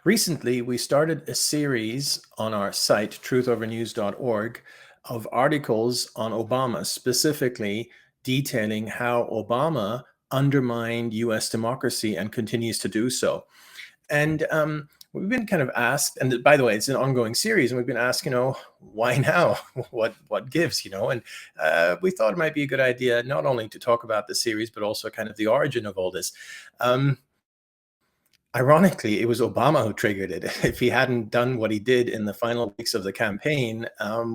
Recently, we started a series on our site, truthovernews.org, of articles on Obama, specifically detailing how Obama undermined US democracy and continues to do so. And we've been kind of asked, and by the way, it's an ongoing series, and we've been asked, why now? What gives, And we thought it might be a good idea not only to talk about the series, but also kind of the origin of all this. Um, Ironically, it was Obama who triggered it. If he hadn't done what he did in the final weeks of the campaign,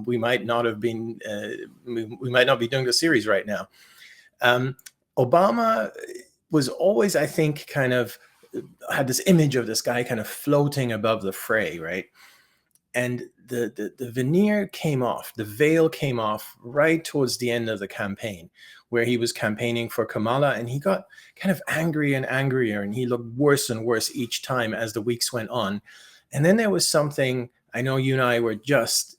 we might not have been, we might not be doing the series right now. Um, Obama was always, I think, kind of had this image of this guy kind of floating above the fray, right? And the veneer came off, the veil came off right towards the end of the campaign, where he was campaigning for Kamala, and he got kind of angry and angrier, and he looked worse and worse each time as the weeks went on. And then there was something, I know you and I were just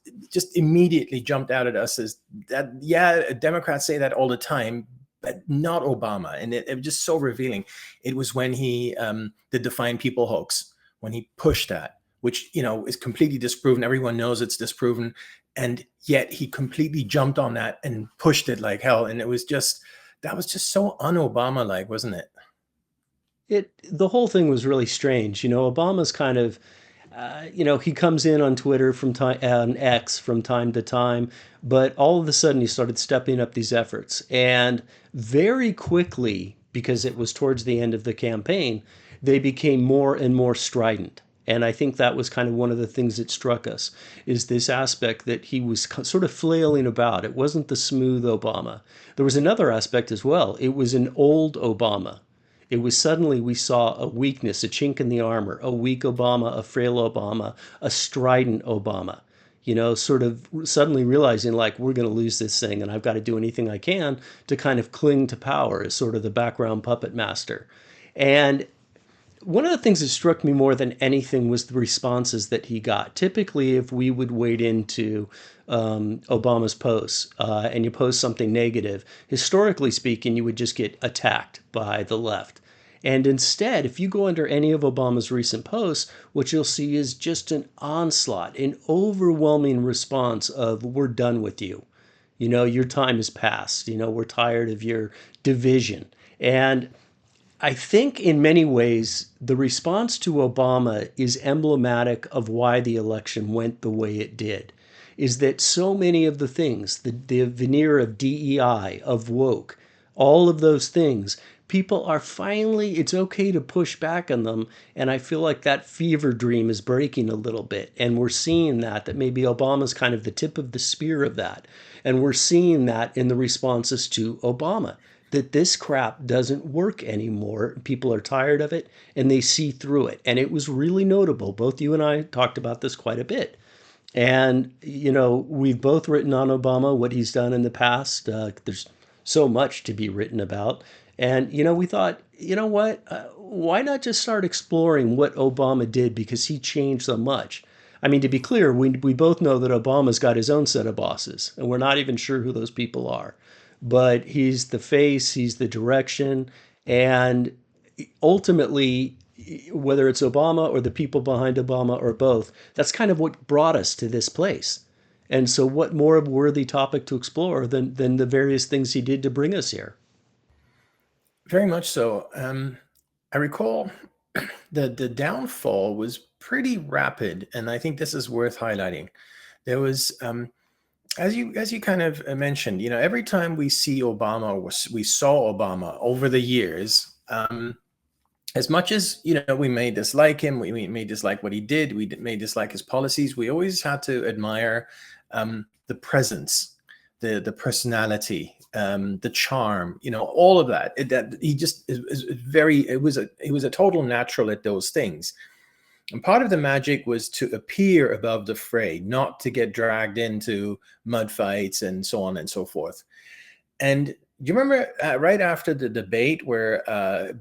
immediately jumped out at us as that, yeah, Democrats say that all the time, but not Obama. And it was just so revealing. It was when he did the Fine People hoax, when he pushed that, which, is completely disproven. Everyone knows it's disproven. And yet he completely jumped on that and pushed it like hell. And that was just so un-Obama like, wasn't it? The whole thing was really strange. Obama's kind of, he comes in on Twitter from time on X from time to time, but all of a sudden he started stepping up these efforts, and very quickly, because it was towards the end of the campaign, they became more and more strident. And I think that was kind of one of the things that struck us, is this aspect that he was sort of flailing about. It wasn't the smooth Obama. There was another aspect as well. It was an old Obama. It was suddenly we saw a weakness, a chink in the armor, a weak Obama, a frail Obama, a strident Obama, sort of suddenly realizing like we're going to lose this thing and I've got to do anything I can to kind of cling to power as sort of the background puppet master. And one of the things that struck me more than anything was the responses that he got. Typically, if we would wade into Obama's posts and you post something negative, historically speaking, you would just get attacked by the left. And instead, if you go under any of Obama's recent posts, what you'll see is just an onslaught, an overwhelming response of, we're done with you. Your time is past. We're tired of your division. And I think in many ways, the response to Obama is emblematic of why the election went the way it did. Is that so many of the things, the veneer of DEI, of woke, all of those things, people are finally, it's okay to push back on them. And I feel like that fever dream is breaking a little bit. And we're seeing that maybe Obama's kind of the tip of the spear of that. And we're seeing that in the responses to Obama, that this crap doesn't work anymore. People are tired of it and they see through it. And it was really notable. Both you and I talked about this quite a bit. And, we've both written on Obama, what he's done in the past. There's so much to be written about. And, we thought, you know what? Why not just start exploring what Obama did, because he changed so much? I mean, to be clear, we both know that Obama's got his own set of bosses, and we're not even sure who those people are. But he's the face, he's the direction, and ultimately, whether it's Obama or the people behind Obama or both, that's kind of what brought us to this place. And so, what more of a worthy topic to explore than the various things he did to bring us here? Very much so. I recall the downfall was pretty rapid, and I think this is worth highlighting. There was, as you kind of mentioned, every time we see Obama, or we saw Obama over the years, as much as we may dislike him, we may dislike what he did, we may dislike his policies, we always had to admire the presence, the personality, the charm, all of that. That he just is very. He was a total natural at those things. And part of the magic was to appear above the fray, not to get dragged into mud fights and so on and so forth. And do you remember right after the debate where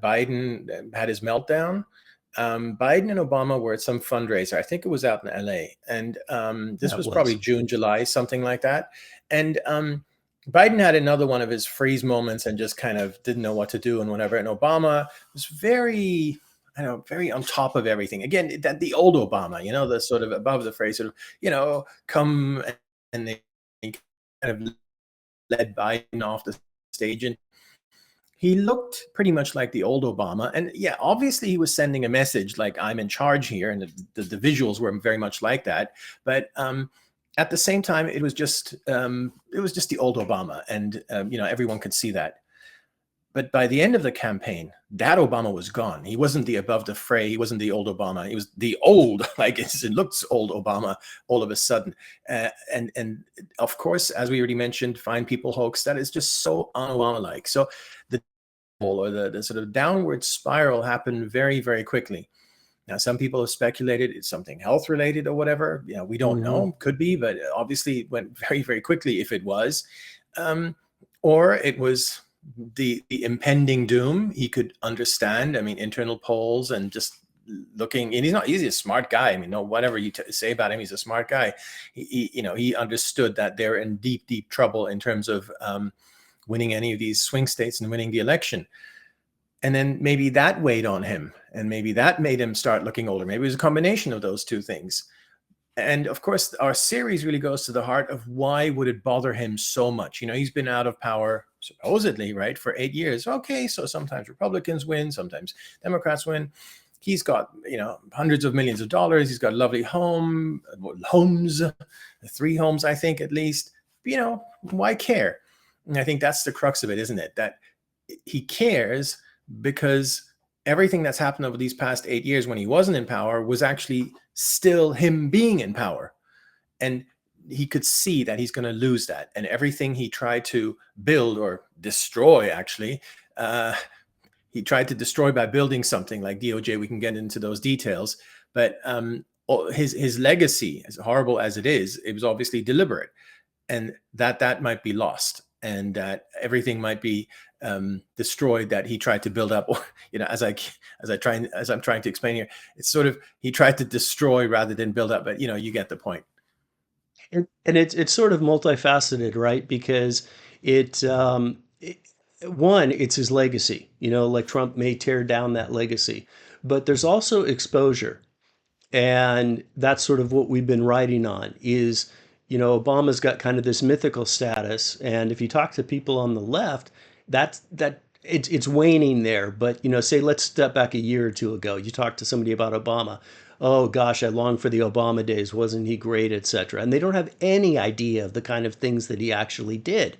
Biden had his meltdown? Biden and Obama were at some fundraiser. I think it was out in LA. And this That was probably was. June, July, something like that. And Biden had another one of his freeze moments and just kind of didn't know what to do and whatever. And Obama was very, I know, very on top of everything. Again, that the old Obama, the sort of above the phrase, sort of, come and they kind of led Biden off the stage. And he looked pretty much like the old Obama. And yeah, obviously he was sending a message like, I'm in charge here. And the visuals were very much like that. But at the same time, it was just the old Obama. And, everyone could see that. But by the end of the campaign, that Obama was gone. He wasn't the above the fray. He wasn't the old Obama. He was the old, like it looks old Obama all of a sudden. And of course, as we already mentioned, Fine People hoax, that is just so un-Obama-like. So the or the sort of downward spiral happened very, very quickly. Now, some people have speculated it's something health related or whatever. We don't Hmm. know. Could be, but obviously it went very, very quickly if it was. Um, or it was the impending doom he could understand. I mean, internal polls and just looking, and he's a smart guy. I mean, no, whatever you say about him, he's a smart guy. He understood that they're in deep, deep trouble in terms of winning any of these swing states and winning the election. And then maybe that weighed on him, and maybe that made him start looking older. Maybe it was a combination of those two things. And of course, our series really goes to the heart of why would it bother him so much. He's been out of power supposedly, right, for 8 years. Okay, so sometimes Republicans win, sometimes Democrats win. He's got hundreds of millions of dollars. He's got a lovely homes, 3 homes, I think, at least. Why care? And I think that's the crux of it, isn't it? That he cares because everything that's happened over these past 8 years when he wasn't in power was actually still him being in power. And he could see that he's going to lose that. And everything he tried to build or destroy, actually, he tried to destroy by building something like DOJ. We can get into those details. But his legacy, as horrible as it was obviously deliberate. And that might be lost, and that everything might be destroyed that he tried to build up. Or as I'm trying to explain here, it's sort of he tried to destroy rather than build up. But you get the point. And it's sort of multifaceted, right? Because one, it's his legacy. Like Trump may tear down that legacy, but there's also exposure. And that's sort of what we've been writing on is, Obama's got kind of this mythical status. And if you talk to people on the left, it's waning there. But, say, let's step back a year or two ago. You talk to somebody about Obama. Oh gosh, I long for the Obama days. Wasn't he great, etc. And they don't have any idea of the kind of things that he actually did.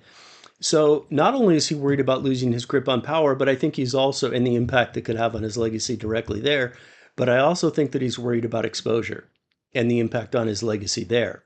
So not only is he worried about losing his grip on power, but I think he's also, and the impact it could have on his legacy directly there. But I also think that he's worried about exposure and the impact on his legacy there.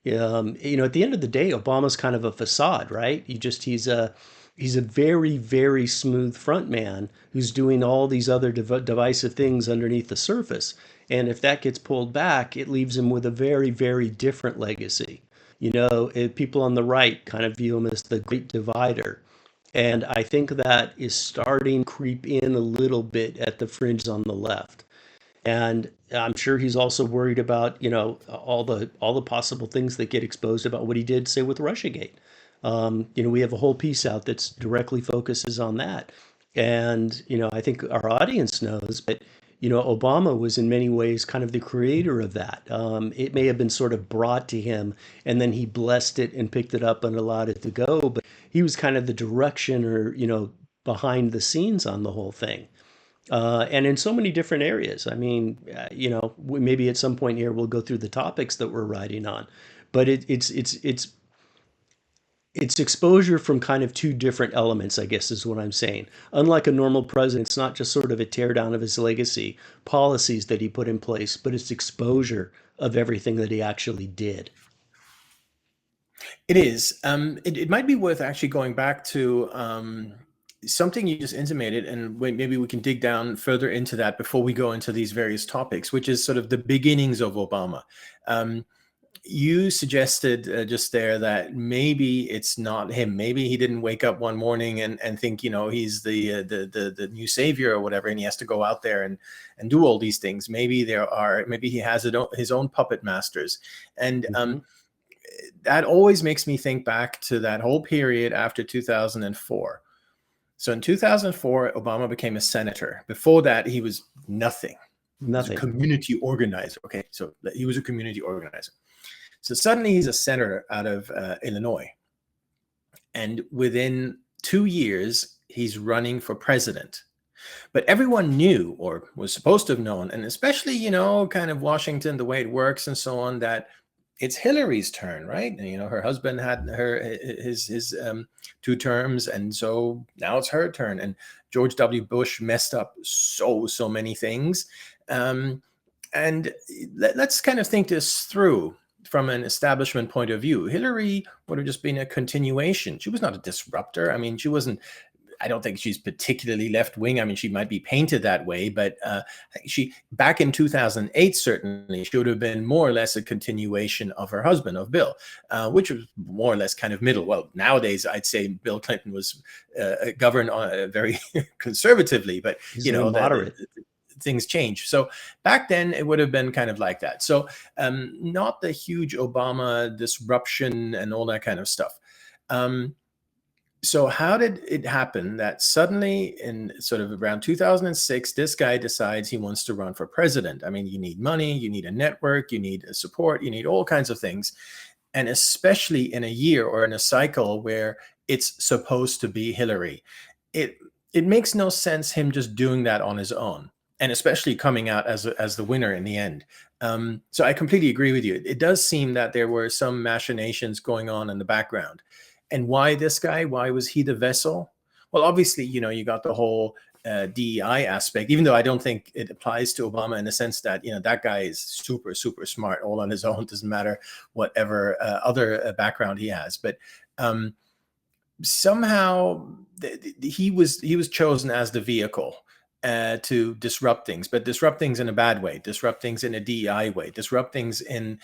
At the end of the day, Obama's kind of a facade, right? He's a very, very smooth front man who's doing all these other divisive things underneath the surface. And if that gets pulled back, it leaves him with a very, very different legacy. People on the right kind of view him as the great divider. And I think that is starting to creep in a little bit at the fringes on the left. And I'm sure he's also worried about, all the possible things that get exposed about what he did, say, with Russiagate. We have a whole piece out that's directly focuses on that. And, I think our audience knows, but, Obama was in many ways kind of the creator of that. It may have been sort of brought to him and then he blessed it and picked it up and allowed it to go. But he was kind of the direction or, behind the scenes on the whole thing. And in so many different areas. I mean, maybe at some point here we'll go through the topics that we're writing on, but it's exposure from kind of two different elements, I guess is what I'm saying. Unlike a normal president, it's not just sort of a teardown of his legacy, policies that he put in place, but it's exposure of everything that he actually did. It is. It might be worth actually going back to something you just intimated, and maybe we can dig down further into that before we go into these various topics, which is sort of the beginnings of Obama. Um, you suggested just there that maybe it's not him. Maybe he didn't wake up one morning and think, he's the new savior or whatever, and he has to go out there and do all these things. Maybe he has his own puppet masters, and Hmm. that always makes me think back to that whole period after 2004. So in 2004, Obama became a senator. Before that, he was nothing. He was a Nothing. community organizer. Okay, so he was a community organizer. So suddenly he's a senator out of Illinois. And within 2 years, he's running for president. But everyone knew, or was supposed to have known, and especially, kind of Washington, the way it works and so on, that it's Hillary's turn, right? And, her husband had his 2 terms, and so now it's her turn. And George W. Bush messed up so many things. Um, and let's kind of think this through from an establishment point of view. Hillary would have just been a continuation. She was not a disruptor. I mean, she wasn't. I don't think she's particularly left wing. I mean, she might be painted that way, but she back in 2008 certainly should have been more or less a continuation of her husband, of Bill, which was more or less kind of middle. Well, nowadays I'd say Bill Clinton was governed very conservatively, but He's very that moderate. things change. So back then it would have been kind of like that. So not the huge Obama disruption and all that kind of stuff. So how did it happen that suddenly in sort of around 2006 this guy decides he wants to run for president? I mean, you need money, you need a network, you need a support, you need all kinds of things, and especially in a year or in a cycle where it's supposed to be Hillary, it it makes no sense him just doing that on his own, and especially coming out as the winner in the end. So I completely agree with you. It does seem that there were some machinations going on in the background. And why this guy? Why was he the vessel? Well, obviously, you got the whole DEI aspect, even though I don't think it applies to Obama in the sense that, that guy is super smart all on his own. Doesn't matter whatever other background he has. But um, somehow he was chosen as the vehicle to disrupt things, but disrupt things in a bad way, disrupt things in a DEI way, disrupt things in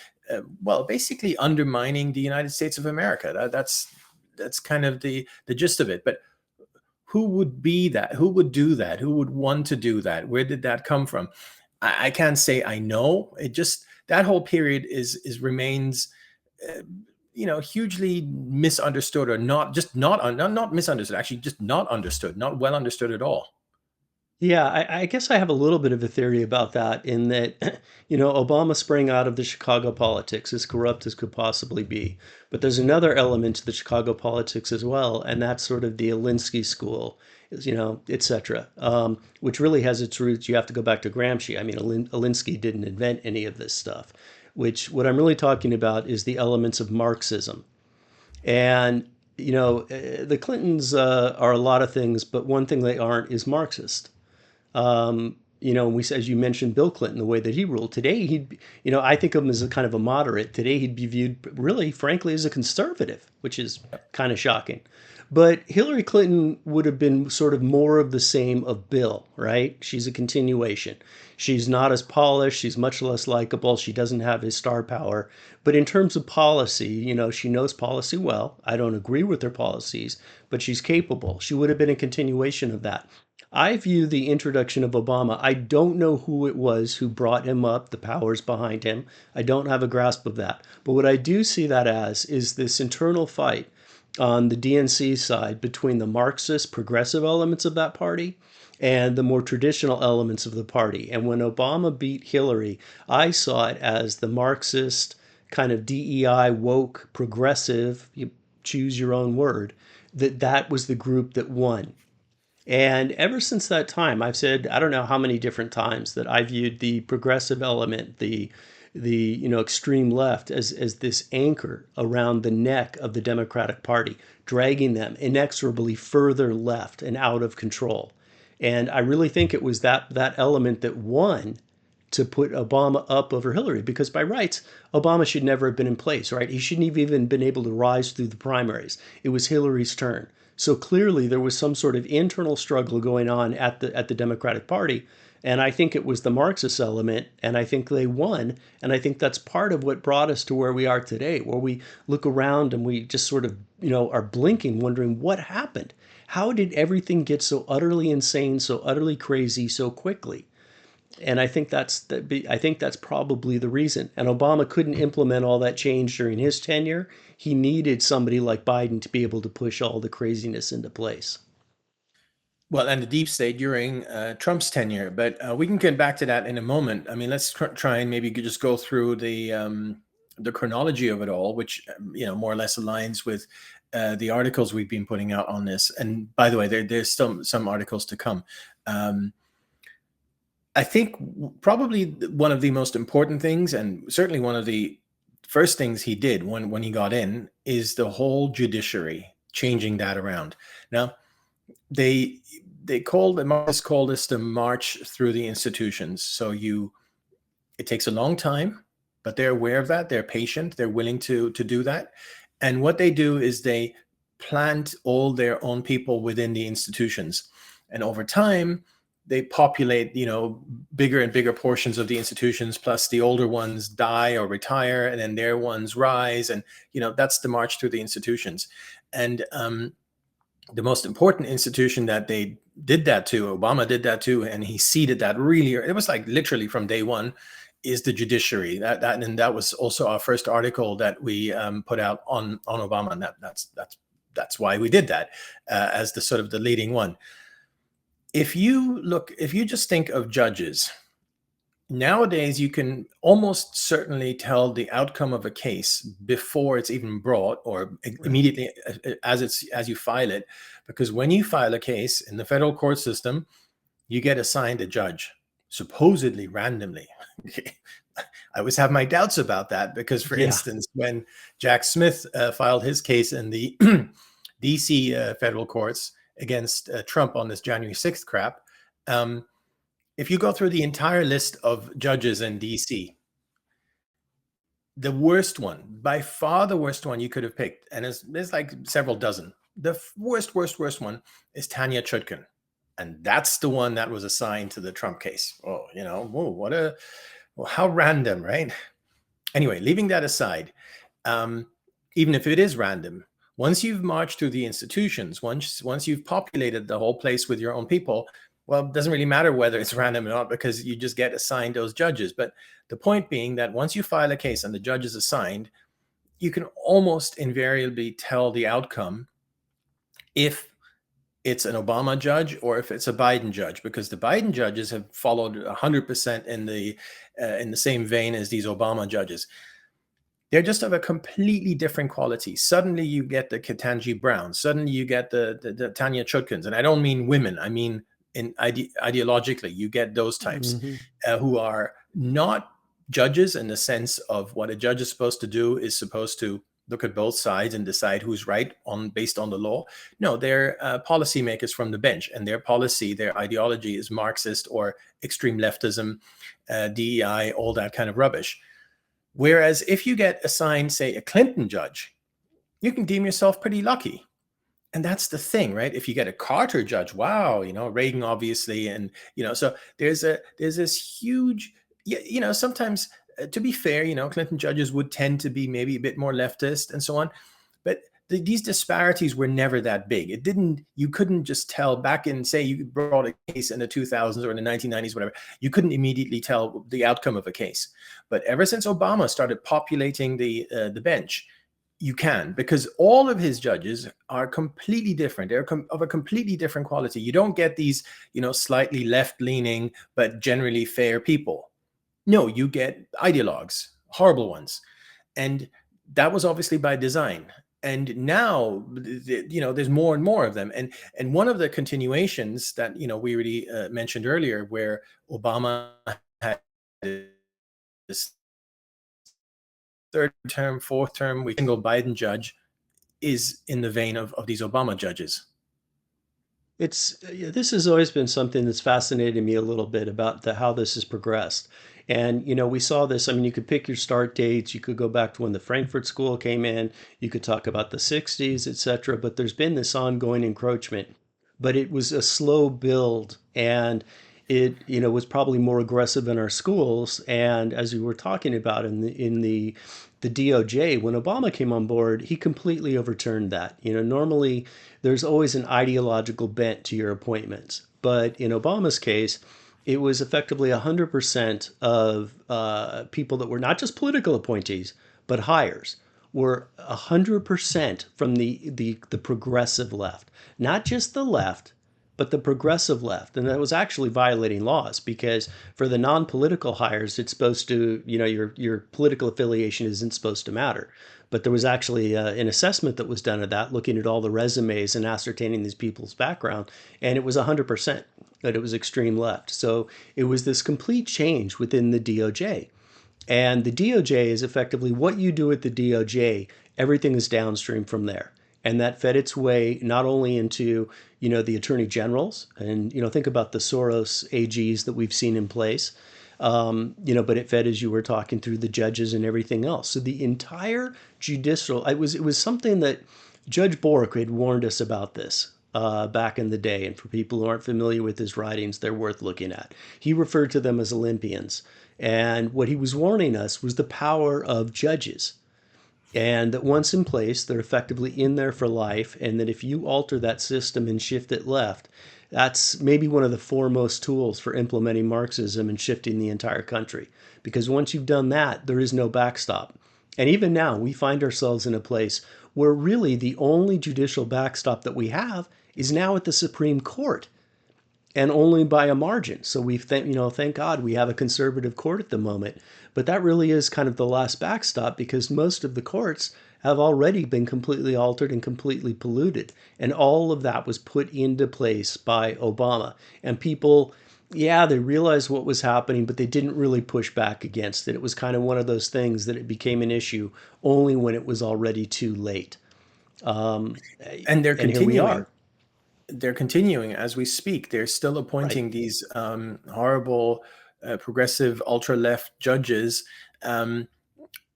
well, basically undermining the United States of America. That's kind of the gist of it. But who would be that? Who would do that? Who would want to do that? Where did that come from? I can't say I know. It just that whole period is remains uh, hugely misunderstood, or not misunderstood, actually just not understood, not well understood at all. Yeah, I guess I have a little bit of a theory about that in that, Obama sprang out of the Chicago politics, as corrupt as could possibly be. But there's another element to the Chicago politics as well, and that's sort of the Alinsky school, et cetera, which really has its roots. You have to go back to Gramsci. I mean, Alinsky didn't invent any of this stuff, which what I'm really talking about is the elements of Marxism. And, the Clintons are a lot of things, but one thing they aren't is Marxist. As you mentioned, Bill Clinton, the way that he ruled today, I think of him as a kind of a moderate. Today, he'd be viewed really, frankly, as a conservative, which is kind of shocking. But Hillary Clinton would have been sort of more of the same of Bill, right? She's a continuation. She's not as polished. She's much less likable. She doesn't have his star power. But in terms of policy, she knows policy well. I don't agree with her policies, but she's capable. She would have been a continuation of that. I view the introduction of Obama. I don't know who it was who brought him up, the powers behind him. I don't have a grasp of that. But what I do see that as is this internal fight on the DNC side between the Marxist progressive elements of that party and the more traditional elements of the party. And when Obama beat Hillary, I saw it as the Marxist kind of DEI woke progressive, you choose your own word, that was the group that won. And ever since that time, I've said I don't know how many different times that I viewed the progressive element, the extreme left as this anchor around the neck of the Democratic Party, dragging them inexorably further left and out of control. And I really think it was that element that won to put Obama up over Hillary, because by rights, Obama should never have been in place, right? He shouldn't have even been able to rise through the primaries. It was Hillary's turn. So clearly there was some sort of internal struggle going on at the Democratic Party. And I think it was the Marxist element, and I think they won. And I think that's part of what brought us to where we are today, where we look around and we just sort of, are blinking, wondering what happened. How did everything get so utterly insane, so utterly crazy, so quickly? And I think that's probably the reason. And Obama couldn't implement all that change during his tenure. He needed somebody like Biden to be able to push all the craziness into place. Well, and the deep state during Trump's tenure, but we can get back to that in a moment. I mean, let's try and maybe just go through the chronology of it all, which more or less aligns with the articles we've been putting out on this. And by the way, there's some articles to come. Um, I think probably one of the most important things, and certainly one of the first things he did when he got in, is the whole judiciary, changing that around. Now, they they called Marcus called this the march through the institutions. So it takes a long time, but they're aware of that. They're patient. They're willing to do that. And what they do is they plant all their own people within the institutions. And over time, they populate, bigger and bigger portions of the institutions, plus the older ones die or retire, and then their ones rise. And, that's the march through the institutions. And the most important institution that they did that to, Obama did that to, and he seeded that really. It was like literally from day one, is the judiciary. That was also our first article that we put out on Obama, and that's why we did that as the sort of the leading one. If you just think of judges, nowadays you can almost certainly tell the outcome of a case before it's even brought, or Right. immediately as you file it, because when you file a case in the federal court system, you get assigned a judge supposedly randomly. I always have my doubts about that because, for Yeah. instance, when Jack Smith filed his case in the DC federal courts against Trump on this January 6th crap, um, if you go through the entire list of judges in DC, the worst one, by far the worst one you could have picked, and there's like several dozen. The worst one is Tanya Chutkan. And that's the one that was assigned to the Trump case. Oh, whoa, how random, right? Anyway, leaving that aside, um, even if it is random, once you've marched through the institutions, once you've populated the whole place with your own people, well, it doesn't really matter whether it's random or not, because you just get assigned those judges. But the point being that once you file a case and the judge is assigned, you can almost invariably tell the outcome if it's an Obama judge or if it's a Biden judge, because the Biden judges have followed 100% in the same vein as these Obama judges. They're just of a completely different quality. Suddenly you get the Ketanji Brown. Suddenly you get the Tanya Chutkins. And I don't mean women. I mean ideologically, you get those types Hmm. who are not judges in the sense of what a judge is supposed to do, is supposed to look at both sides and decide who's right based on the law. No, they're policymakers from the bench, and their policy, their ideology is Marxist or extreme leftism, DEI, all that kind of rubbish. Whereas if you get assigned, say, a Clinton judge, you can deem yourself pretty lucky. And that's the thing, right? If you get a Carter judge, wow, Reagan obviously, and so there's this huge, sometimes to be fair, Clinton judges would tend to be maybe a bit more leftist and so on, but these disparities were never that big. You couldn't just tell back in, say, you brought a case in the 2000s or in the 1990s, whatever, you couldn't immediately tell the outcome of a case. But ever since Obama started populating the bench, you can, because all of his judges are completely different. They're of a completely different quality. You don't get these, slightly left-leaning but generally fair people. No, you get ideologues, horrible ones. And that was obviously by design. And now, there's more and more of them. And one of the continuations that, we already mentioned earlier, where Obama had this third term, fourth term, we single Biden judge, is in the vein of these Obama judges. Yeah, this has always been something that's fascinated me a little bit about how this has progressed. And, we saw this. I mean, you could pick your start dates. You could go back to when the Frankfurt School came in. You could talk about the 60s, etc. But there's been this ongoing encroachment. But it was a slow build, and it, was probably more aggressive in our schools. And as we were talking about in the DOJ, when Obama came on board, he completely overturned that. Normally there's always an ideological bent to your appointments, but in Obama's case, it was effectively 100% of people that were not just political appointees, but hires were 100% from the progressive left, not just the left, but the progressive left. And that was actually violating laws because for the non-political hires, it's supposed to, your political affiliation isn't supposed to matter. But there was actually an assessment that was done of that, looking at all the resumes and ascertaining these people's background, and it was 100% that it was extreme left. So it was this complete change within the DOJ. And the DOJ is effectively what you do at the DOJ, everything is downstream from there. And that fed its way not only into, the attorney generals and, think about the Soros AGs that we've seen in place, but it fed, as you were talking, through the judges and everything else. So the entire judicial, it was something that Judge Bork had warned us about this back in the day. And for people who aren't familiar with his writings, they're worth looking at. He referred to them as Olympians. And what he was warning us was the power of judges. And that once in place, they're effectively in there for life. And that if you alter that system and shift it left, that's maybe one of the foremost tools for implementing Marxism and shifting the entire country. Because once you've done that, there is no backstop. And even now, we find ourselves in a place where really the only judicial backstop that we have is now at the Supreme Court, and only by a margin. So thank God we have a conservative court at the moment. But that really is kind of the last backstop because most of the courts have already been completely altered and completely polluted. And all of that was put into place by Obama. And people, yeah, they realized what was happening, but they didn't really push back against it. It was kind of one of those things that it became an issue only when it was already too late. Um, And they're and here we continuing. are, They're continuing as we speak. They're still right? appointing these horrible, progressive, ultra left judges um,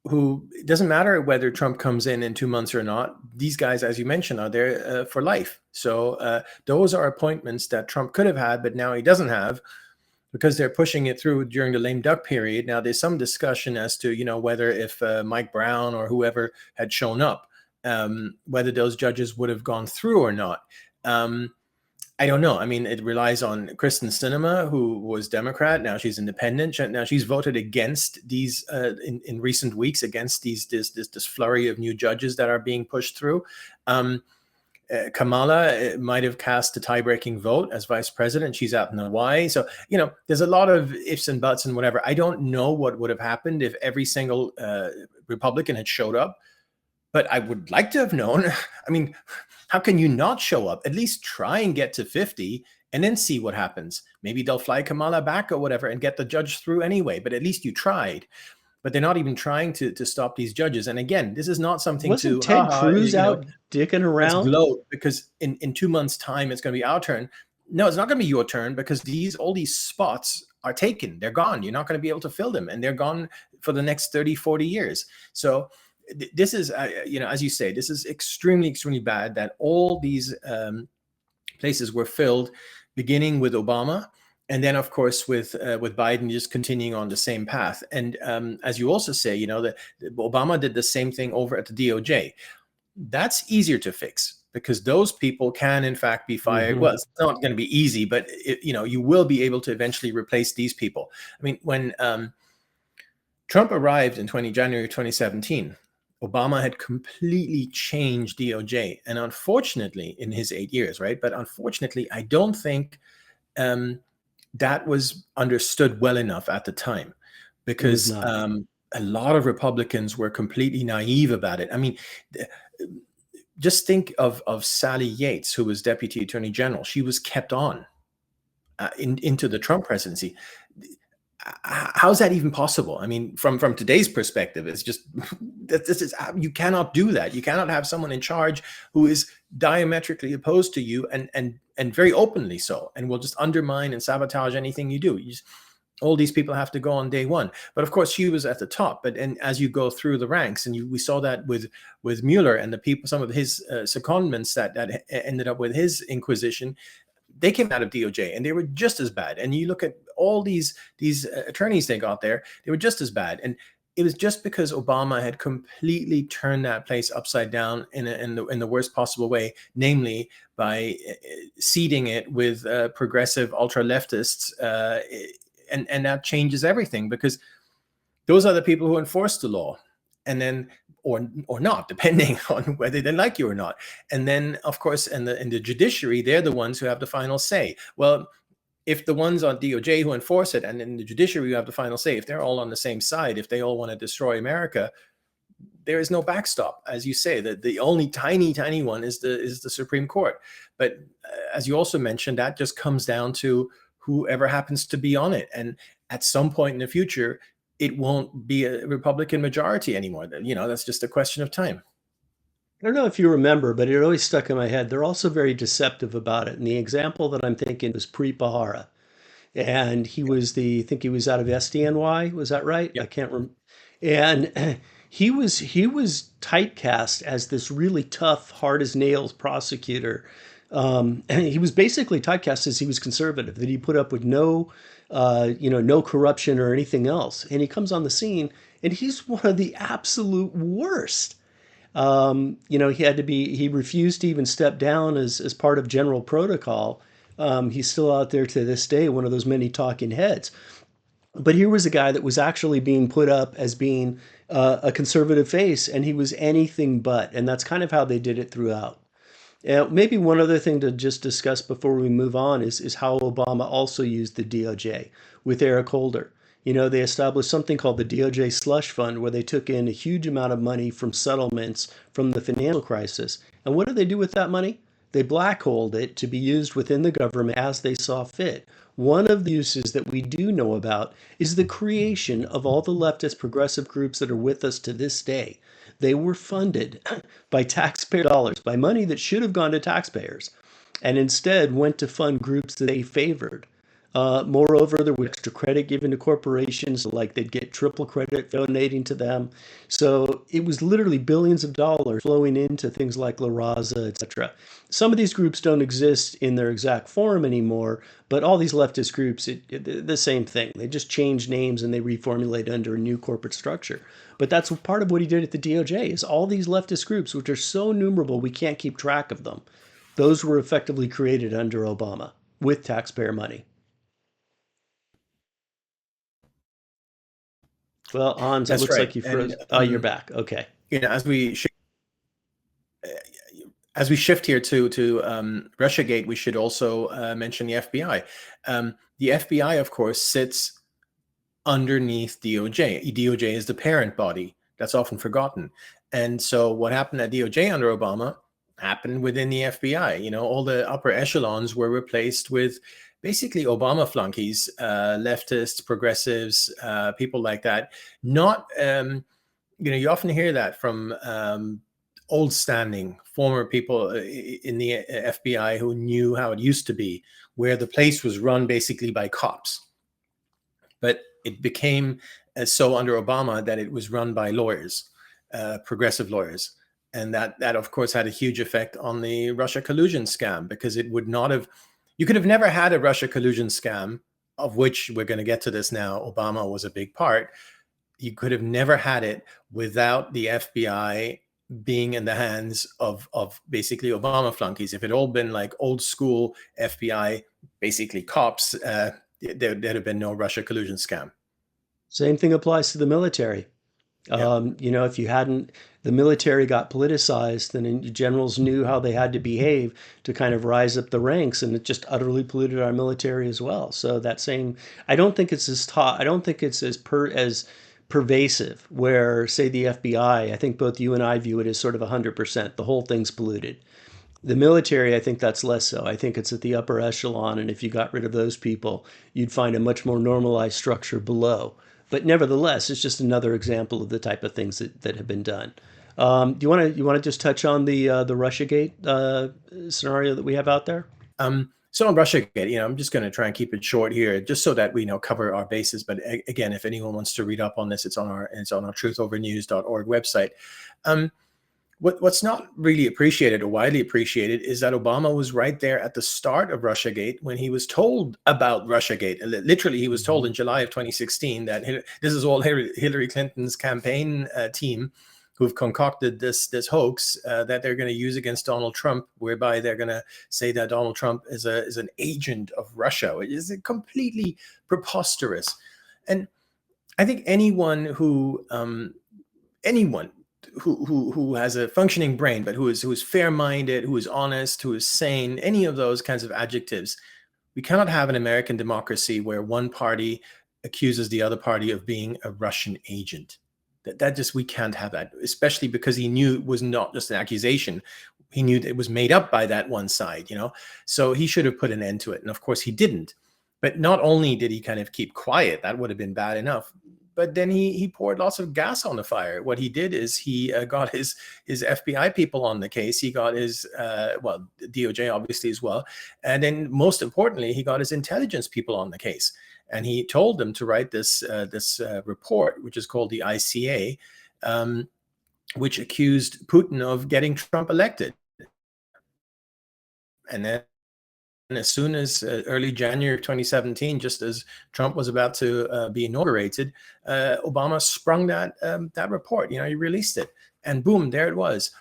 who it doesn't matter whether Trump comes in 2 months or not. These guys, as you mentioned, are there for life. So those are appointments that Trump could have had, but now he doesn't have because they're pushing it through during the lame duck period. Now, there's some discussion as to, whether if Mike Brown or whoever had shown up, whether those judges would have gone through or not. Um, I don't know. I mean, it relies on Kristen Sinema, who was Democrat. Now she's independent. Now she's voted against these in recent weeks against this flurry of new judges that are being pushed through. Um, Kamala might have cast a tie-breaking vote as vice president. She's out in Hawaii. So, there's a lot of ifs and buts and whatever. I don't know what would have happened if every single Republican had showed up, but I would like to have known. I mean, how can you not show up? At least try and get to 50 and then see what happens. Maybe they'll fly Kamala back or whatever and get the judge through anyway, but at least you tried. But they're not even trying to stop these judges. And again, this is not something Wasn't to, Ted Cruz out dicking let's around? gloat because in 2 months' time it's going to be our turn. No, it's not going to be your turn because all these spots are taken. They're gone. You're not going to be able to fill them, and they're gone for the next 30, 40 years. So this is, as you say, this is extremely, extremely bad that all these places were filled, beginning with Obama. And then, of course, with Biden just continuing on the same path. And as you also say, that Obama did the same thing over at the DOJ. That's easier to fix because those people can, in fact, be fired. Mm-hmm. Well, it's not going to be easy, but you will be able to eventually replace these people. I mean, when Trump arrived in January 2017, Obama had completely changed DOJ, and unfortunately, in his 8 years, right? But unfortunately, I don't think that was understood well enough at the time It was because not. a lot of Republicans were completely naive about it. I mean, just think of Sally Yates, who was Deputy Attorney General. She was kept on into the Trump presidency. How's that even possible? I mean, from today's perspective, it's just this is you cannot do that. You cannot have someone in charge who is diametrically opposed to you and very openly so, and will just undermine and sabotage anything you do. All these people have to go on day one. But of course, she was at the top. And as you go through the ranks, and we saw that with Mueller and the people, some of his secondments that ended up with his inquisition, they came out of DOJ and they were just as bad. And you look at all these attorneys they got there, they were just as bad. And it was just because Obama had completely turned that place upside down in the worst possible way, namely by seeding it with progressive ultra leftists. And that changes everything because those are the people who enforce the law. And then or not, depending on whether they like you or not. And then, of course, in the judiciary, they're the ones who have the final say. Well, if the ones on DOJ who enforce it and in the judiciary who have the final say, if they're all on the same side, if they all want to destroy America, there is no backstop. As you say, that the only tiny one is the Supreme Court. But as you also mentioned, that just comes down to whoever happens to be on it. And at some point in the future, it won't be a Republican majority anymore. That's just a question of time. I don't know if you remember, but it always stuck in my head. They're also very deceptive about it. And the example that I'm thinking is Preet Bharara. And he was I think he was out of SDNY. Was that right? I Yep. can't remember. And he was typecast as this really tough, hard as nails prosecutor. And he was basically typecast as he was conservative, that he put up with no corruption or anything else. And he comes on the scene, and he's one of the absolute worst. He refused to even step down as part of general protocol. He's still out there to this day, one of those many talking heads. But here was a guy that was actually being put up as being a conservative face, and he was anything but. And that's kind of how they did it throughout. Maybe one other thing to just discuss before we move on is how Obama also used the DOJ with Eric Holder. They established something called the DOJ slush fund, where they took in a huge amount of money from settlements from the financial crisis. And what did they do with that money? They blackholed it to be used within the government as they saw fit. One of the uses that we do know about is the creation of all the leftist progressive groups that are with us to this day. They were funded by taxpayer dollars, by money that should have gone to taxpayers, and instead went to fund groups that they favored. Moreover, there was extra credit given to corporations, like they'd get triple credit donating to them. So it was literally billions of dollars flowing into things like La Raza, etc. Some of these groups don't exist in their exact form anymore, but all these leftist groups, the same thing. They just change names and they reformulate under a new corporate structure. But that's part of what he did at the DOJ, is all these leftist groups, which are so numerable we can't keep track of them. Those were effectively created under Obama with taxpayer money. Well, Hans, it That's looks right. like you And froze. Oh, you're back. Okay. as we shift here to RussiaGate, we should also mention the FBI. The FBI, of course, sits underneath DOJ. DOJ is the parent body. That's often forgotten. And so what happened at DOJ under Obama happened within the FBI. All the upper echelons were replaced with basically Obama flunkies, leftists, progressives, people like that. Not, you often hear that from old standing former people in the FBI who knew how it used to be, where the place was run basically by cops. But it became so under Obama that it was run by lawyers, progressive lawyers. And that, of course, had a huge effect on the Russia collusion scam, because it would not have, you could have never had a Russia collusion scam, of which we're going to get to this now. Obama was a big part. You could have never had it without the FBI being in the hands of basically Obama flunkies. If it all been like old school FBI, basically cops, there'd have been no Russia collusion scam. Same thing applies to the military. Yeah, If you hadn't, the military got politicized, then generals knew how they had to behave to kind of rise up the ranks, and it just utterly polluted our military as well. So I don't think it's as taught. I don't think it's as pervasive. Where, say, the FBI, I think both you and I view it as sort of 100%. The whole thing's polluted. The military, I think that's less so. I think it's at the upper echelon, and if you got rid of those people, you'd find a much more normalized structure below. But nevertheless, it's just another example of the type of things that have been done. Do you want to just touch on the RussiaGate scenario that we have out there? so on RussiaGate, I'm just going to try and keep it short here, just so that we cover our bases. But again, if anyone wants to read up on this, it's on our truthovernews.org website. What's not really appreciated or widely appreciated is that Obama was right there at the start of RussiaGate when he was told about RussiaGate. Literally, he was told in July of 2016 that this is all Hillary Clinton's campaign team who've concocted this hoax that they're going to use against Donald Trump, whereby they're going to say that Donald Trump is an agent of Russia. It is completely preposterous. And I think anyone who has a functioning brain, but who is fair-minded, who is honest, who is sane, any of those kinds of adjectives. We cannot have an American democracy where one party accuses the other party of being a Russian agent. That just, we can't have that, especially because he knew it was not just an accusation. He knew that it was made up by that one side, So he should have put an end to it. And of course he didn't. But not only did he kind of keep quiet, that would have been bad enough, but then he poured lots of gas on the fire. What he did is he got his FBI people on the case. He got his well, DOJ obviously as well, and then most importantly, he got his intelligence people on the case. And he told them to write this report, which is called the ICA, which accused Putin of getting Trump elected. And then as soon as early January of 2017, just as Trump was about to be inaugurated, Obama sprung that report. He released it, and boom, there it was.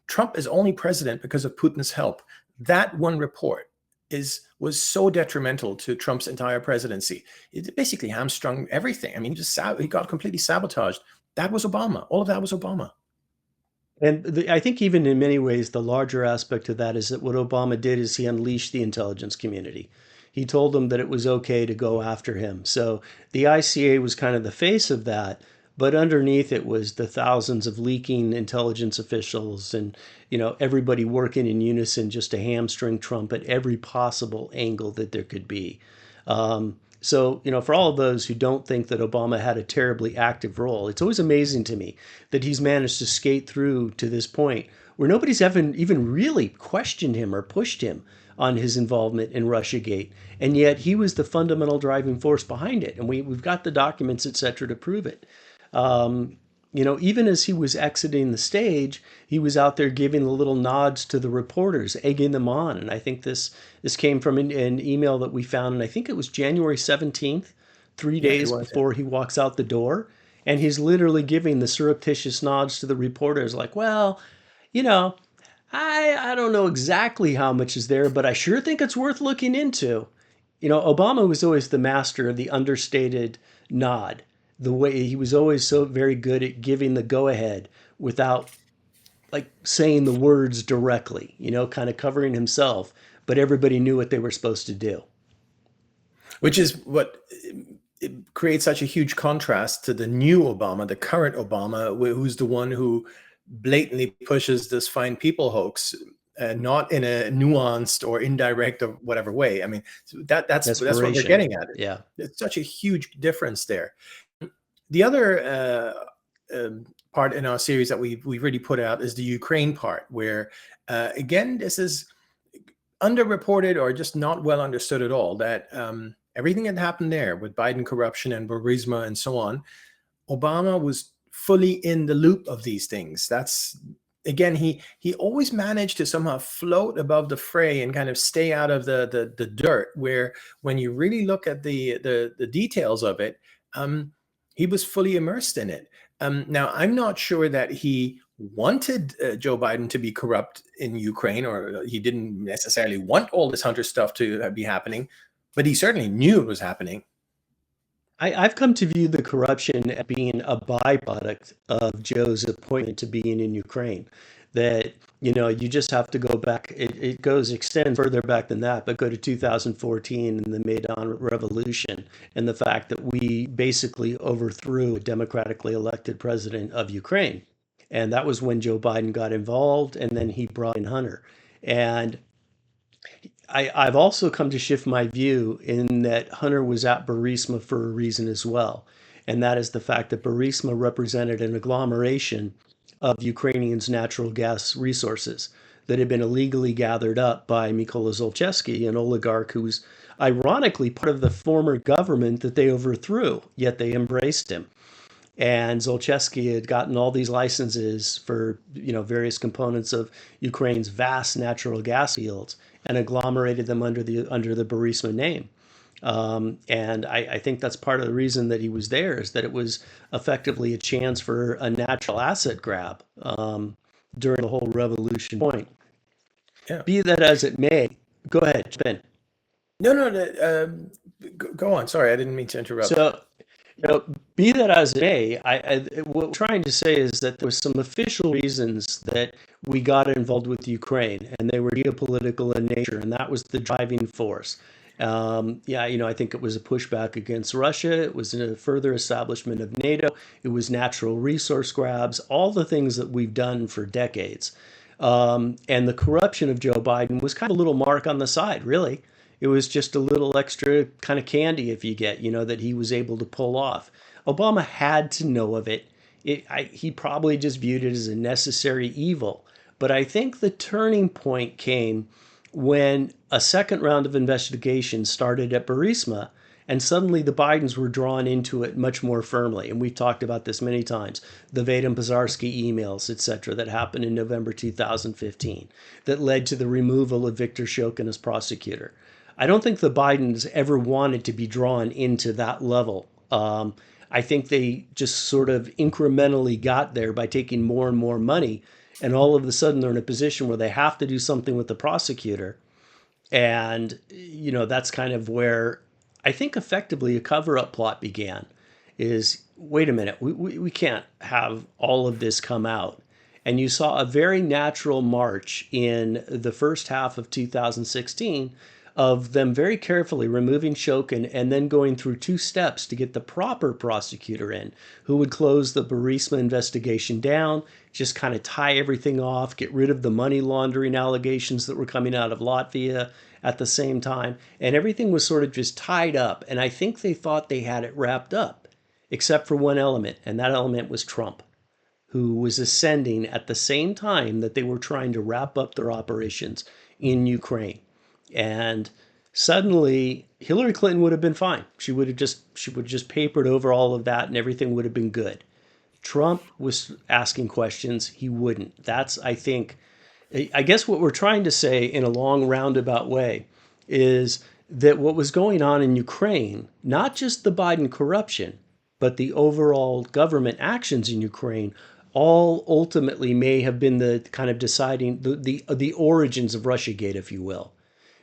Trump is only president because of Putin's help. That one report was so detrimental to Trump's entire presidency. It basically hamstrung everything. I mean, he got completely sabotaged. That was Obama. All of that was Obama. And I think even in many ways, the larger aspect of that is that what Obama did is he unleashed the intelligence community. He told them that it was okay to go after him. So the ICA was kind of the face of that, but underneath it was the thousands of leaking intelligence officials and everybody working in unison just to hamstring Trump at every possible angle that there could be. So, for all of those who don't think that Obama had a terribly active role, it's always amazing to me that he's managed to skate through to this point where nobody's even really questioned him or pushed him on his involvement in Russiagate. And yet he was the fundamental driving force behind it. And we've got the documents, et cetera, to prove it. Even as he was exiting the stage, he was out there giving the little nods to the reporters, egging them on. And I think this came from an email that we found, and I think it was January 17th, three Yeah, it days was. Yeah. before he walks out the door. And he's literally giving the surreptitious nods to the reporters, like, well, you know, I don't know exactly how much is there, but I sure think it's worth looking into. Obama was always the master of the understated nod. The way he was always so very good at giving the go ahead without like saying the words directly, kind of covering himself, but everybody knew what they were supposed to do. Which is what it creates such a huge contrast to the new Obama, the current Obama, who's the one who blatantly pushes this fine people hoax, not in a nuanced or indirect or whatever way. I mean, that's what we're Desperation. getting at. Yeah. It's such a huge difference there. The other part in our series that we've really put out is the Ukraine part, where again, this is underreported or just not well understood at all, that everything that happened there with Biden corruption and Burisma and so on, Obama was fully in the loop of these things. That's, again, he always managed to somehow float above the fray and kind of stay out of the dirt, where when you really look at the details of it, he was fully immersed in it. Now, I'm not sure that he wanted Joe Biden to be corrupt in Ukraine, or he didn't necessarily want all this Hunter stuff to be happening, but he certainly knew it was happening. I've come to view the corruption as being a byproduct of Joe's appointment to being in Ukraine. That, you just have to go back, it goes extend further back than that, but go to 2014 and the Maidan Revolution and the fact that we basically overthrew a democratically elected president of Ukraine. And that was when Joe Biden got involved, and then he brought in Hunter. And I've also come to shift my view in that Hunter was at Burisma for a reason as well. And that is the fact that Burisma represented an agglomeration of Ukrainians' natural gas resources that had been illegally gathered up by Mykola Zlochevsky, an oligarch who was ironically part of the former government that they overthrew, yet they embraced him. And Zlochevsky had gotten all these licenses for various components of Ukraine's vast natural gas fields and agglomerated them under the Burisma name. And I think that's part of the reason that he was there, is that it was effectively a chance for a natural asset grab during the whole revolution point. Yeah. Be that as it may, go ahead, Ben. No, no, no, go on. Sorry, I didn't mean to interrupt. So Now, be that as it may, what I'm trying to say is that there was some official reasons that we got involved with Ukraine, and they were geopolitical in nature, and that was the driving force. Yeah, I think it was a pushback against Russia. It was a further establishment of NATO. It was natural resource grabs, all the things that we've done for decades. And the corruption of Joe Biden was kind of a little mark on the side, really. It was just a little extra kind of candy if you get, that he was able to pull off. Obama had to know of it. He probably just viewed it as a necessary evil. But I think the turning point came when a second round of investigation started at Burisma, and suddenly the Bidens were drawn into it much more firmly. And we've talked about this many times. The Vadim Pizarski emails, et cetera, that happened in November 2015 that led to the removal of Victor Shokin as prosecutor. I don't think the Bidens ever wanted to be drawn into that level. I think they just sort of incrementally got there by taking more and more money. And all of a sudden, they're in a position where they have to do something with the prosecutor. And, that's kind of where I think effectively a cover up plot began is wait a minute, we can't have all of this come out. And you saw a very natural march in the first half of 2016 of them very carefully removing Shokin and then going through two steps to get the proper prosecutor in who would close the Burisma investigation down, just kind of tie everything off, get rid of the money laundering allegations that were coming out of Latvia at the same time. And everything was sort of just tied up. And I think they thought they had it wrapped up, except for one element, and that element was Trump, who was ascending at the same time that they were trying to wrap up their operations in Ukraine. And suddenly Hillary Clinton would have been fine. She would have just papered over all of that and everything would have been good. Trump was asking questions, he wouldn't. That's, I think, I guess what we're trying to say in a long roundabout way is that what was going on in Ukraine, not just the Biden corruption, but the overall government actions in Ukraine, all ultimately may have been the kind of deciding the origins of Russiagate, if you will.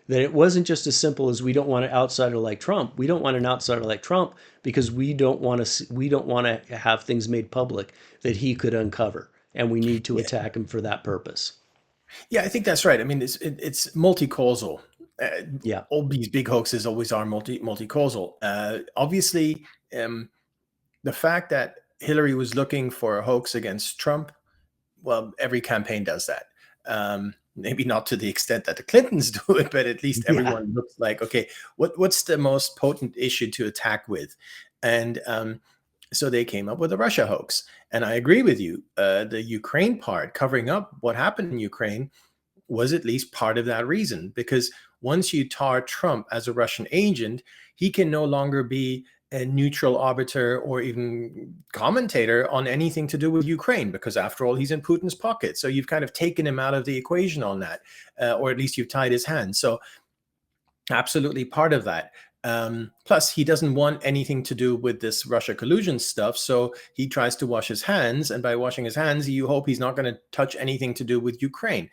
That it wasn't just as simple as we don't want an outsider like Trump. We don't want an outsider like Trump because we don't want to have things made public that he could uncover, and we need to Yeah, attack him for that purpose. yeah, I think that's right. I mean, it's multi-causal. Uh, Yeah. all these big hoaxes always are multi-causal. Obviously, the fact that Hillary was looking for a hoax against Trump, well, every campaign does that. Maybe not to the extent that the Clintons do it, but at least Yeah. everyone looks like, okay, what's the most potent issue to attack with? And so they came up with a Russia hoax. And I agree with you. The Ukraine part, covering up what happened in Ukraine, was at least part of that reason. Because once you tar Trump as a Russian agent, he can no longer be a neutral arbiter or even commentator on anything to do with Ukraine, because after all, he's in Putin's pocket. So you've kind of taken him out of the equation on that, or at least you've tied his hands. So absolutely part of that. Plus, he doesn't want anything to do with this Russia collusion stuff. So he tries to wash his hands. And by washing his hands, you hope he's not going to touch anything to do with Ukraine.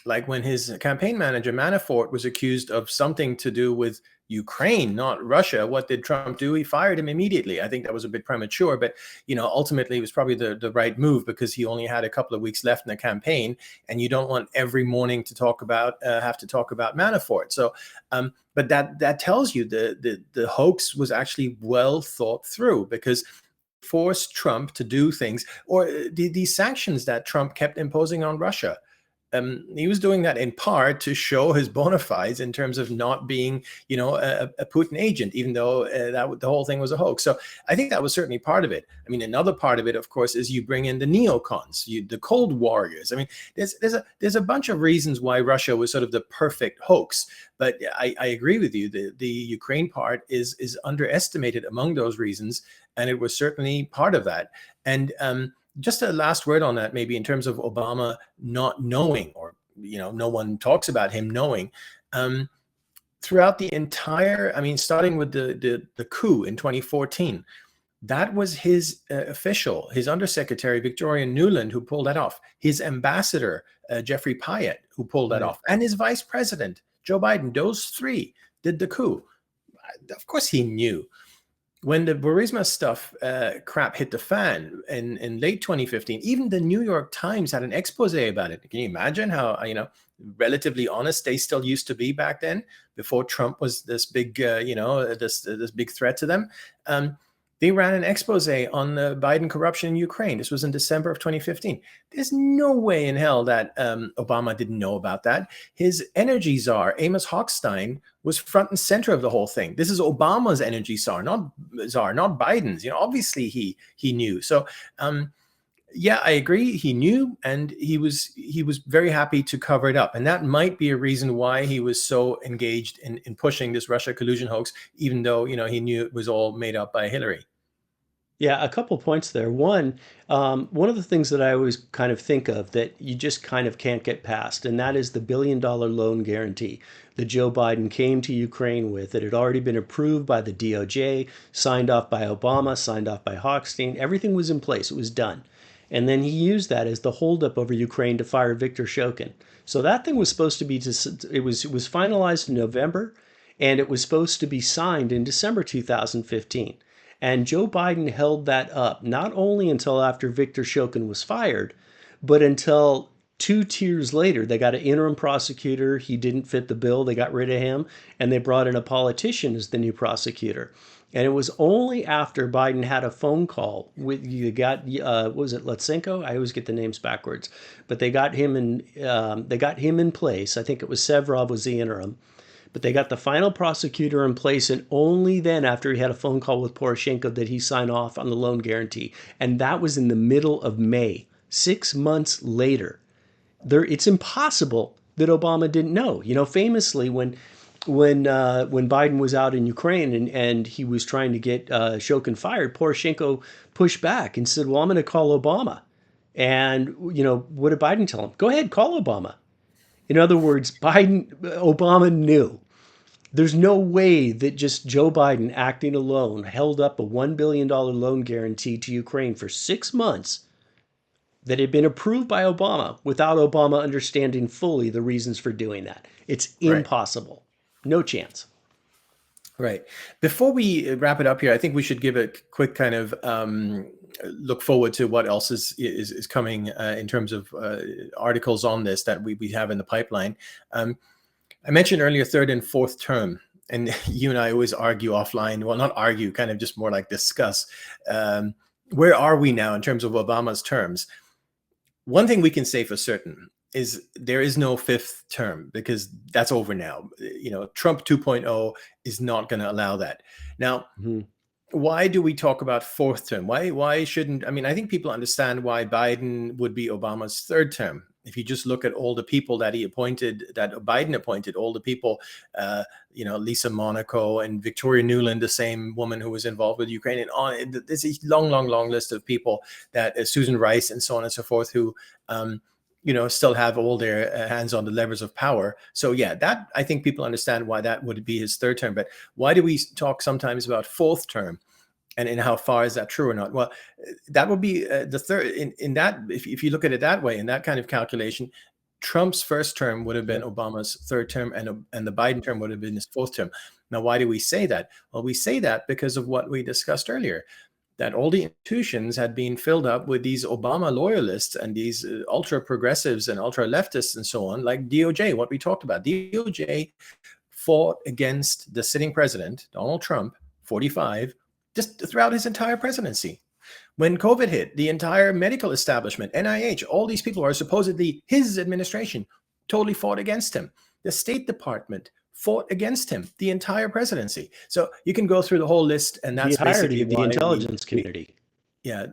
Like when his campaign manager, Manafort, was accused of something to do with Ukraine, not Russia, what did Trump do? He fired him immediately. I think that was a bit premature, but ultimately it was probably the right move because he only had a couple of weeks left in the campaign, and you don't want every morning to have to talk about Manafort. So, but that tells you the hoax was actually well thought through, because forced Trump to do things, or these sanctions that Trump kept imposing on Russia. He was doing that in part to show his bona fides in terms of not being, a Putin agent, even though the whole thing was a hoax. So I think that was certainly part of it. I mean, another part of it, of course, is you bring in the neocons, the Cold Warriors. I mean, there's a bunch of reasons why Russia was sort of the perfect hoax. But I agree with you. The Ukraine part is underestimated among those reasons, and it was certainly part of that. And just a last word on that, maybe in terms of Obama not knowing, or no one talks about him knowing. Throughout the entire, I mean, starting with the coup in 2014, that was his official, his undersecretary Victoria Nuland, who pulled that off. His ambassador Jeffrey Pyatt, who pulled that Right. off, and his vice president Joe Biden. Those three did the coup. Of course, he knew. when the Burisma stuff crap hit the fan in late 2015, even the New York Times had an expose about it. Can you imagine how, relatively honest they still used to be back then, before Trump was this big, this big threat to them? Um, they ran an expose on the Biden corruption in Ukraine. This was in December of 2015. There's no way in hell that Obama didn't know about that. His energy czar, Amos Hochstein, was front and center of the whole thing. This is Obama's energy czar, not Biden's. Obviously he knew. So, yeah, I agree. He knew, and he was very happy to cover it up, and that might be a reason why he was so engaged in pushing this Russia collusion hoax, even though he knew it was all made up by Hillary. Yeah, a couple points there. One of the things that I always kind of think of that you just kind of can't get past, and that is the $1 billion loan guarantee that Joe Biden came to Ukraine with. It had already been approved by the DOJ, signed off by Obama, signed off by Hochstein. Everything was in place. It was done. And then he used that as the holdup over Ukraine to fire Viktor Shokin. So that thing was supposed to be, it was finalized in November, and it was supposed to be signed in December 2015. And Joe Biden held that up not only until after Viktor Shokin was fired, but until 2 tiers later. They got an interim prosecutor. He didn't fit the bill. They got rid of him, and they brought in a politician as the new prosecutor. And it was only after Biden had a phone call with what was it, Lutsenko? I always get the names backwards, but they got him in place. I think it was Sevrov was the interim, but they got the final prosecutor in place, and only then, after he had a phone call with Poroshenko, did he sign off on the loan guarantee. And that was in the middle of May, 6 months later. It's impossible that Obama didn't know. Famously, when Biden was out in Ukraine and he was trying to get Shokin fired, Poroshenko pushed back and said, "Well, I'm going to call Obama." And what did Biden tell him? Go ahead, call Obama. In other words, Obama knew. There's no way that just Joe Biden acting alone held up a $1 billion loan guarantee to Ukraine for 6 months that had been approved by Obama without Obama understanding fully the reasons for doing that. It's Right. impossible. No chance. Right. Before we wrap it up here, I think we should give a quick kind of look forward to what else is coming in terms of articles on this that we have in the pipeline. I mentioned earlier third and fourth term, and you and I always argue offline. Well, not argue, kind of just more like discuss. Where are we now in terms of Obama's terms? One thing we can say for certain is there is no fifth term, because that's over now. Trump 2.0 is not going to allow that. Now, Mhm. why do we talk about fourth term? Why shouldn't, I think people understand why Biden would be Obama's third term. If you just look at all the people that Biden appointed, all the people, Lisa Monaco and Victoria Nuland, the same woman who was involved with Ukraine, and on. There's a long list of people that Susan Rice and so on and so forth, who still have all their hands on the levers of power. So yeah, that, I think people understand why that would be his third term. But why do we talk sometimes about fourth term? And in how far is that true or not? Well, that would be the third. In that, if you look at it that way, in that kind of calculation, Trump's first term would have been Yep. Obama's third term, and the Biden term would have been his fourth term. Now, why do we say that? Well, we say that because of what we discussed earlier, that all the institutions had been filled up with these Obama loyalists and these ultra progressives and ultra leftists and so on, like DOJ, what we talked about. DOJ fought against the sitting president, Donald Trump, 45, just throughout his entire presidency. When COVID hit, the entire medical establishment, NIH, all these people are supposedly his administration, totally fought against him. The State Department fought against him the entire presidency. So you can go through the whole list, and The that's entirety basically of the why intelligence community. yeah.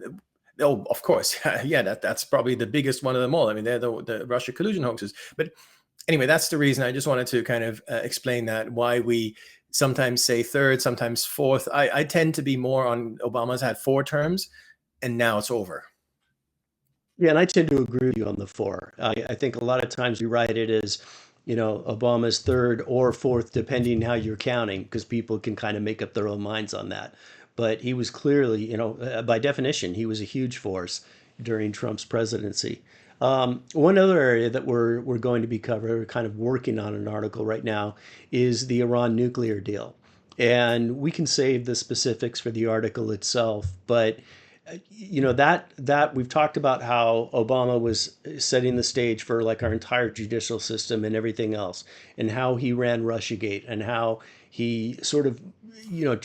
Oh, of course. Yeah, that's probably the biggest one of them all. I mean, they're the Russia collusion hoaxes. But anyway, that's the reason I just wanted to kind of explain that, why we sometimes say third, sometimes fourth. I tend to be more on Obama's had 4 terms, and now it's over. Yeah, and I tend to agree with you on the four. I think a lot of times we write it as, Obama's third or fourth, depending how you're counting, because people can kind of make up their own minds on that. But he was clearly, by definition, he was a huge force during Trump's presidency. One other area that we're going to be covering, we're kind of working on an article right now, is the Iran nuclear deal. And we can save the specifics for the article itself, but that we've talked about how Obama was setting the stage for like our entire judicial system and everything else, and how he ran Russiagate, and how he sort of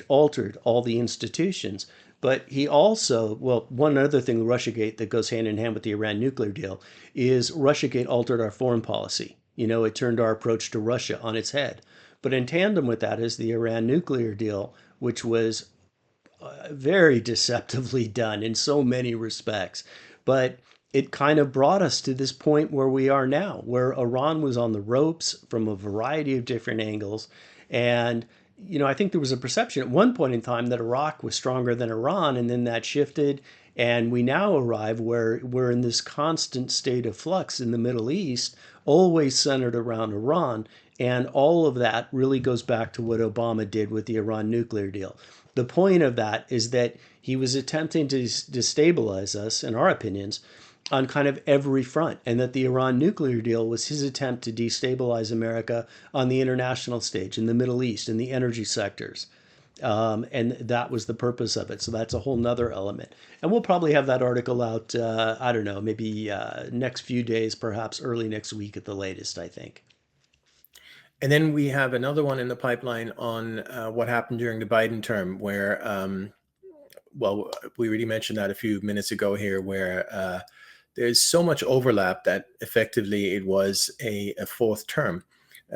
altered all the institutions. But he also, well, one other thing, Russiagate, that goes hand in hand with the Iran nuclear deal is Russiagate altered our foreign policy. It turned our approach to Russia on its head. But in tandem with that is the Iran nuclear deal, which was very deceptively done in so many respects. But it kind of brought us to this point where we are now, where Iran was on the ropes from a variety of different angles. And, I think there was a perception at one point in time that Iraq was stronger than Iran, and then that shifted. And we now arrive where we're in this constant state of flux in the Middle East, always centered around Iran. And all of that really goes back to what Obama did with the Iran nuclear deal. The point of that is that he was attempting to destabilize us, in our opinions, on kind of every front, and that the Iran nuclear deal was his attempt to destabilize America on the international stage, in the Middle East, in the energy sectors. And that was the purpose of it. So that's a whole nother element. And we'll probably have that article out, I don't know, maybe next few days, perhaps early next week at the latest, I think. And then we have another one in the pipeline on what happened during the Biden term, where, well, we already mentioned that a few minutes ago here, where there's so much overlap that effectively it was a fourth term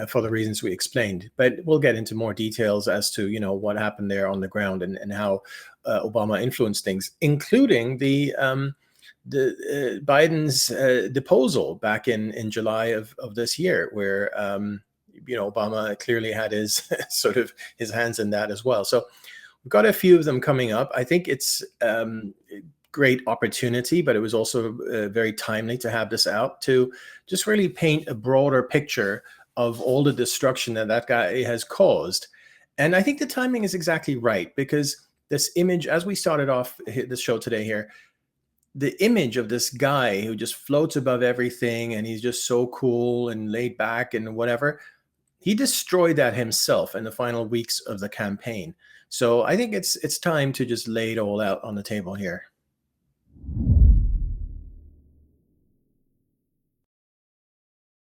for the reasons we explained. But we'll get into more details as to, what happened there on the ground, and how Obama influenced things, including the Biden's deposal back in July of this year, where Obama clearly had his sort of his hands in that as well. So we've got a few of them coming up. I think it's great opportunity, but it was also very timely to have this out to just really paint a broader picture of all the destruction that guy has caused. And I think the timing is exactly right, because this image, as we started off this show today here, the image of this guy who just floats above everything and he's just so cool and laid back and whatever, he destroyed that himself in the final weeks of the campaign. So I think it's time to just lay it all out on the table here.